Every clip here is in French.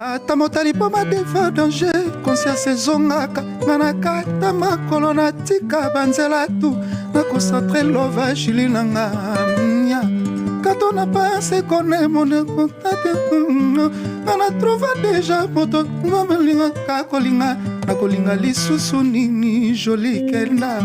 ata motali mpo madefa danger conscience ezongaka nga na kata makolo natika banzela tu nakoncentre lova jili na nga nya kato na pense kone mone kontate nga na trouva deja moto ngamelingaka kolinga nakolinga lisusu nini joli kenda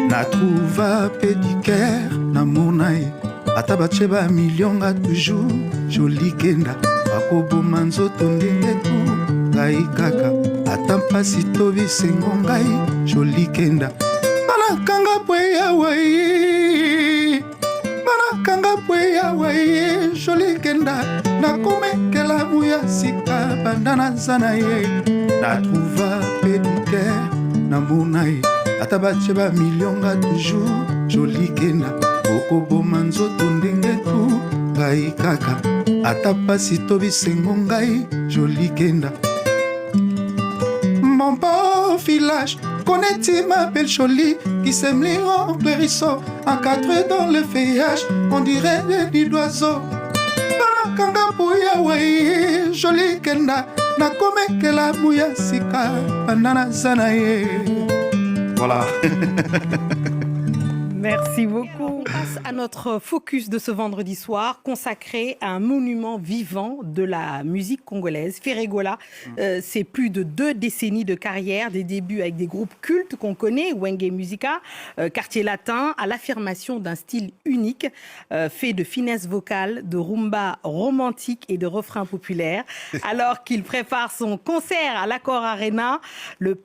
natrouva pédicaire namona ye ata batie bamilionga toujours joli kenda bakoboma nzoto ndenge tu ngai kaka ata mpasi to bisengo ngai joli kenda banakanga pwe yawe joli kenda nakomekela buya sika banda naza na ye natrouva pédicaire namona ye ata batie bamilionga toujours joli kenda okoboma nzoto ndenge tu ngai kaka ata pasi to bisengo ngai joli kenda mon beau village connais-tu ma belle jolie qui sème les hérisson encadré dans le feuillage on dirait des nids d'oiseaux banakanga mpuya wai joli kenda nakomekela muya sika banda naza na ye. Voilà. Merci beaucoup. On passe à notre focus de ce vendredi soir, consacré à un monument vivant de la musique congolaise. Ferregola, c'est plus de 2 décennies de carrière, des débuts avec des groupes cultes qu'on connaît, Wenge Musica, Quartier Latin, à l'affirmation d'un style unique, fait de finesse vocale, de rumba romantique et de refrains populaires. Alors qu'il prépare son concert à l'Accor Arena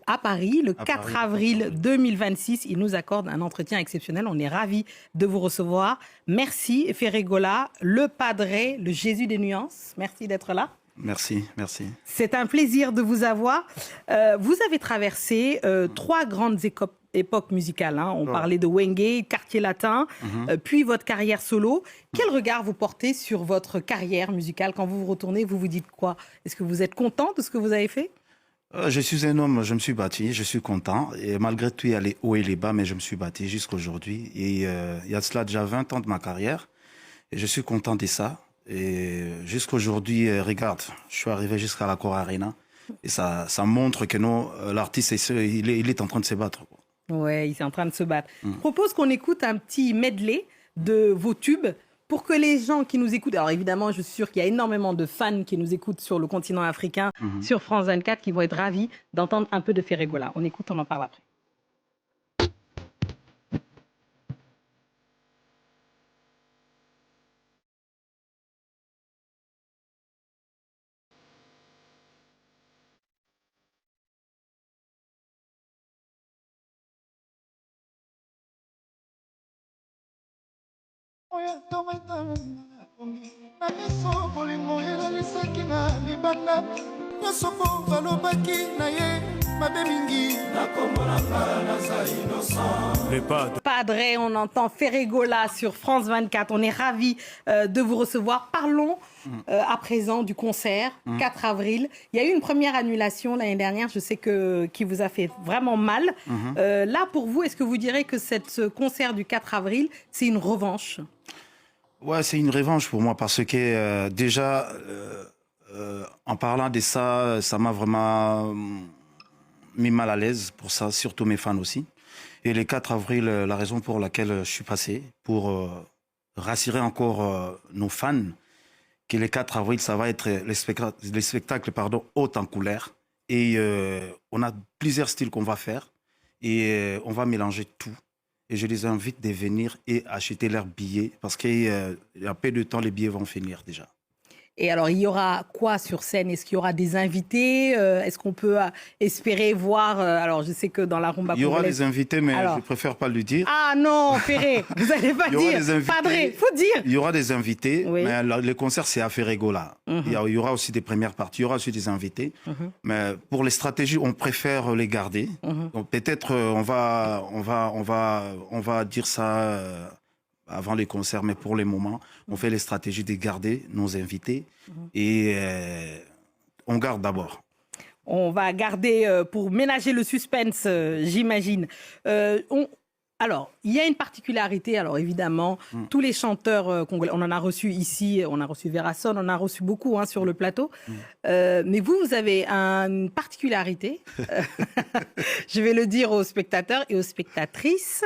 à Paris, le 4 avril 2026, il nous accorde un entretien exceptionnel. On est ravis de vous recevoir. Merci Ferregola, le padré, le Jésus des nuances. Merci d'être là. Merci, merci. C'est un plaisir de vous avoir. Vous avez traversé 3 grandes époques musicales. Hein. On parlait de Wenge, Quartier Latin, puis votre carrière solo. Quel regard vous portez sur votre carrière musicale? Quand vous vous retournez, vous vous dites quoi? Est-ce que vous êtes content de ce que vous avez fait? Je suis un homme, je me suis bâti, je suis content. Et malgré tout, il y a les hauts et les bas, mais je me suis bâti jusqu'à aujourd'hui. Et il y a de cela déjà 20 ans de ma carrière. Et je suis content de ça. Et jusqu'à aujourd'hui, regarde, je suis arrivé jusqu'à l'Accor Arena. Et ça montre que l'artiste, il est en train de se battre. Oui, il est en train de se battre. Je propose qu'on écoute un petit medley de vos tubes. Pour que les gens qui nous écoutent, alors évidemment, je suis sûre qu'il y a énormément de fans qui nous écoutent sur le continent africain, sur France 24, qui vont être ravis d'entendre un peu de Ferregola. On écoute, on en parle après. Padré, on entend Ferregola sur France 24. On est ravis de vous recevoir. Parlons à présent du concert, 4 avril. Il y a eu une première annulation l'année dernière, je sais qui vous a fait vraiment mal. Là, pour vous, est-ce que vous direz que ce concert du 4 avril, c'est une revanche? Ouais, c'est une revanche pour moi parce que déjà, en parlant de ça, ça m'a vraiment mis mal à l'aise pour ça, surtout mes fans aussi. Et le 4 avril, la raison pour laquelle je suis passé, pour rassurer encore nos fans, que le 4 avril, ça va être les spectacles haut en couleur. Et on a plusieurs styles qu'on va faire et on va mélanger tout. Et je les invite de venir et acheter leurs billets parce qu'il y a peu de temps, les billets vont finir déjà. Et alors, il y aura quoi sur scène? Est-ce qu'il y aura des invités? Est-ce qu'on peut espérer voir... alors, je sais que dans la rumba... Il y aura des invités, mais je préfère pas le dire. Ah non, Ferré, vous n'allez pas dire. Padré, faut dire. Il y aura des invités, mais le concert, c'est à Ferregola. Il y aura aussi des premières parties, il y aura aussi des invités. Mais pour les stratégies, on préfère les garder. Donc peut-être on va dire ça... avant les concerts, mais pour le moment, on fait les stratégies de garder nos invités et on garde d'abord. On va garder pour ménager le suspense, j'imagine. Alors, il y a une particularité. Alors, évidemment, tous les chanteurs congolais, on en a reçu ici, on a reçu Verasson, on en a reçu beaucoup sur le plateau. Mais vous avez une particularité, je vais le dire aux spectateurs et aux spectatrices,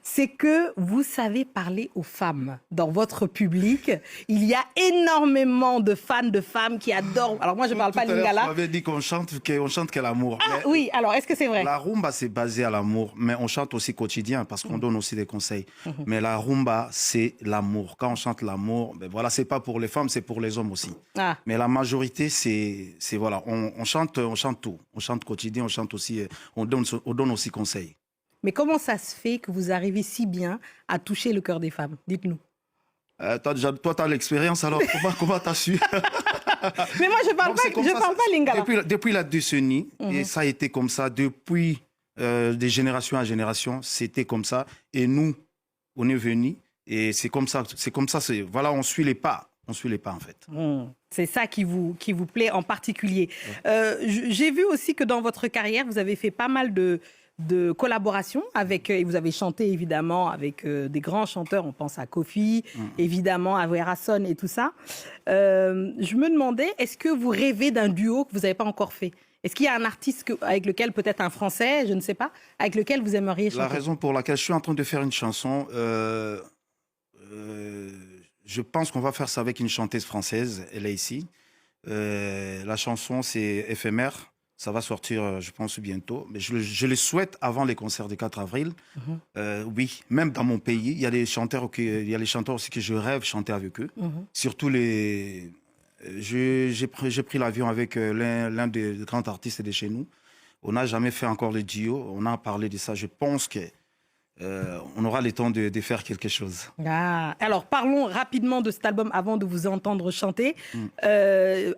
c'est que vous savez parler aux femmes. Dans votre public, il y a énormément de fans de femmes qui adorent. Alors, moi, je ne parle pas lingala. Vous m'avez dit qu'on chante que l'amour. Ah oui, alors, est-ce que c'est vrai? La rumba, c'est basé à l'amour, mais on chante aussi quotidien parce qu'on donne aussi des conseils. Mais la rumba, c'est l'amour. Quand on chante l'amour, ben voilà, c'est pas pour les femmes, c'est pour les hommes aussi. Mais la majorité, c'est voilà, on chante tout. On chante quotidien, on chante aussi, on donne aussi conseils. Mais comment ça se fait que vous arrivez si bien à toucher le cœur des femmes? Dites-nous. Toi, tu as l'expérience, alors comment tu as su? Mais moi, je ne parle pas lingala. Depuis la décennie, et ça a été comme ça depuis de génération à génération, c'était comme ça. Et nous, on est venus et c'est comme ça. Voilà, on suit les pas. On suit les pas, en fait. C'est ça qui vous plaît en particulier. J'ai vu aussi que dans votre carrière, vous avez fait pas mal de collaborations avec, et vous avez chanté évidemment avec des grands chanteurs, on pense à Kofi, évidemment à Verasson et tout ça. Je me demandais, est-ce que vous rêvez d'un duo que vous n'avez pas encore fait? Est-ce qu'il y a un artiste avec lequel, peut-être un Français, je ne sais pas, avec lequel vous aimeriez chanter? La raison pour laquelle je suis en train de faire une chanson, je pense qu'on va faire ça avec une chanteuse française, elle est ici. La chanson, c'est éphémère. Ça va sortir, je pense, bientôt. Mais je le souhaite avant les concerts du 4 avril. Oui, même dans mon pays, il y a les chanteurs aussi que je rêve chanter avec eux. Surtout les... J'ai pris l'avion avec l'un des grands artistes de chez nous. On n'a jamais fait encore le duo. On a parlé de ça. Je pense qu'on aura le temps de faire quelque chose. Alors, parlons rapidement de cet album avant de vous entendre chanter.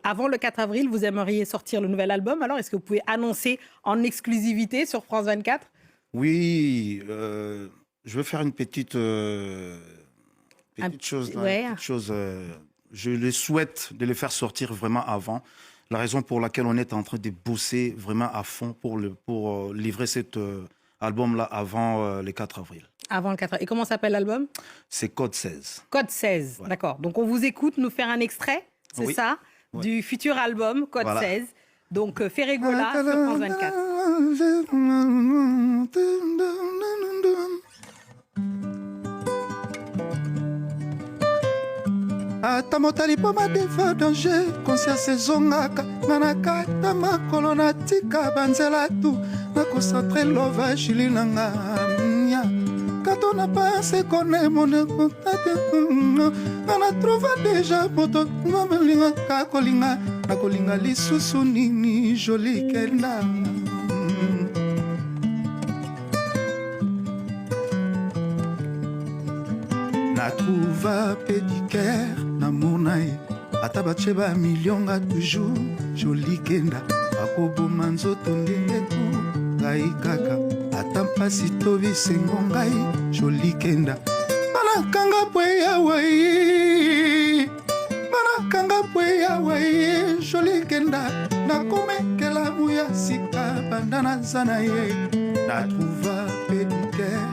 Avant le 4 avril, vous aimeriez sortir le nouvel album. Alors, est-ce que vous pouvez annoncer en exclusivité sur France 24? Oui, je veux faire une petite chose. Je le souhaite de le faire sortir vraiment avant. La raison pour laquelle on est en train de bosser vraiment à fond pour livrer cet album-là avant le 4 avril. Avant le 4 avril. Et comment s'appelle l'album? C'est Code 16. Code 16, ouais. D'accord. Donc on vous écoute nous faire un extrait, c'est ça, du futur album Code 16. Donc Ferregola sur France 24. ata motali po madefa danger conscience ezongaka nga na kata makolo natika banzela tu nakoncentre lova jili nanga nya kato na pase kone mone kontate nga na trouva deja moto ngamlingaka kolinga nakolinga lisusu nini joli kenda na trouva pédicaire namona ye ata batie bamilionga toujours joli kenda bakoboma nzoto ndenge tu ngai kaka ata mpasi to bisengo ngai joli kenda banakanga pwe yawai joli kenda nakomekela muya sika banda naza na ye na trouva pédicaire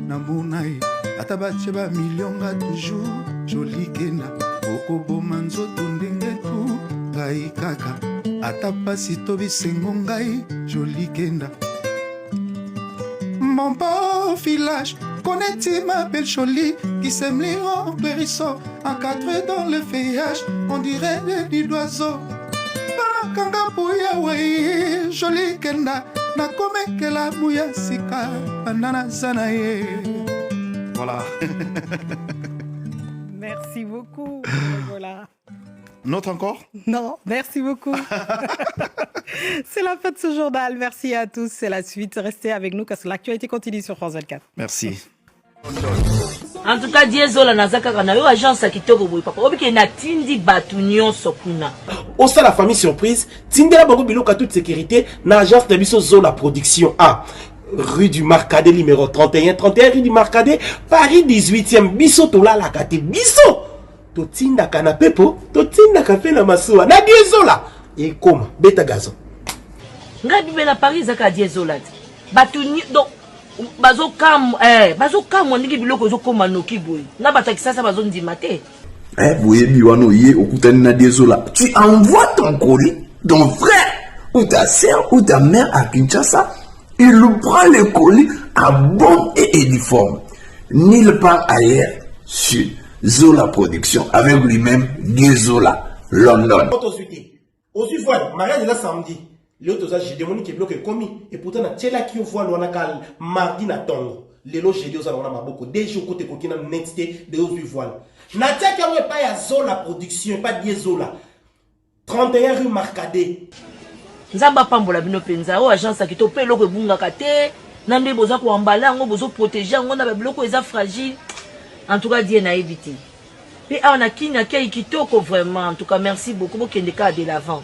namona ye ata batie bamilionga toujours joli kenda okoboma nzoto ndenge tu ngai kaka ata pasi to bisengo ngai joli kenda mon beau village connais-tu ma belle jolie qui sème les hérisson encadré dans le feuillage on dirait des d'oiseaux banakanga pouya wai joli kenda nakomekela muya sika banda naza na ye. Voilà. Merci beaucoup. Voilà. Note encore? Non, merci beaucoup. C'est la fin de ce journal. Merci à tous. C'est la suite. Restez avec nous parce que l'actualité continue sur France 24. Merci. En tout cas, Diezola Nazaka kana yo agence à kitoko boy papa. Obike na tindi batunion sokuna. Au sein de la famille surprise, tindela bango biloko à toute sécurité na agence de biso Zola Production A. Rue du Marcadet numéro 31 rue du Marcadet Paris 18e biso tola la kate biso totinda kana pepo totinda café na masuwa na Diezola et comme beta gazon nga bibela Paris zaka Diezola batuni donc bazokamwa ndenge biloko ezokoma noki boye na bato ya kisasa bazondima te. Boyebi wano ye okutani na Diezola, tu envoies ton colis, ton frère ou ta sœur ou ta mère à Kinshasa, il prend le colis à bon et uniforme. Nulle part ailleurs sur Zola Production avec lui-même Diezola, London. Aussi voilà, mariage là samedi. L'autre j'ai demandé que bloc est commis et pourtant na tela qui voit on a cal mardi na tongo. Lelo jeudi on a beaucoup déjà côté kokina netité de aussi voilà. Na tia qui on pas ya Zola Production pas Diezola. 31 rue Marcadet. Nzamba pambola bino penza o agence akito pe loko ebungaka te nande boza ko embala ngo bozo protéger ngo na ba biloko eza fragile. En tout cas Dieu na évité. Et on a qui na kei kitoko vraiment en tout cas merci beaucoup pour qu'il de l'avant.